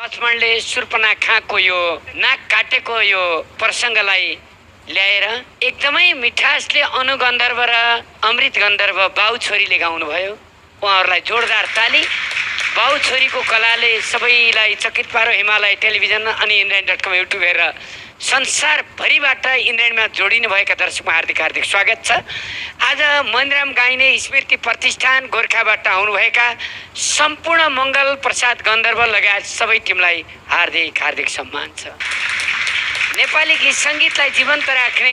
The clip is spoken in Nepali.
लक्ष्मणले शूर्पनखाको यो नाक काटेको यो प्रसङ्गलाई ल्याएर एकदमै मिठासले अनुगन्धर्व र अमृत गन्धर्व बाउ छोरीले गाउनुभयो। उहाँहरूलाई जोरदार ताली। बाउ छोरीको कलाले सबैलाई चकित पारो। हिमालय टेलिभिजन अनि इन्द्रायणी.com युट्युब हेरेर संसारभरिबाट इन्द्रायणीमा जोडिनुभएका दर्शकमा हार्दिक हार्दिक स्वागत छ। आज मन्दिराम गाइने स्मृति प्रतिष्ठान गोर्खाबाट आउनुभएका सम्पूर्ण मङ्गल प्रसाद गन्धर्व लगायत सबै टिमलाई हार्दिक हार्दिक सम्मान छ। नेपाली गीत सङ्गीतलाई जीवन्त राख्ने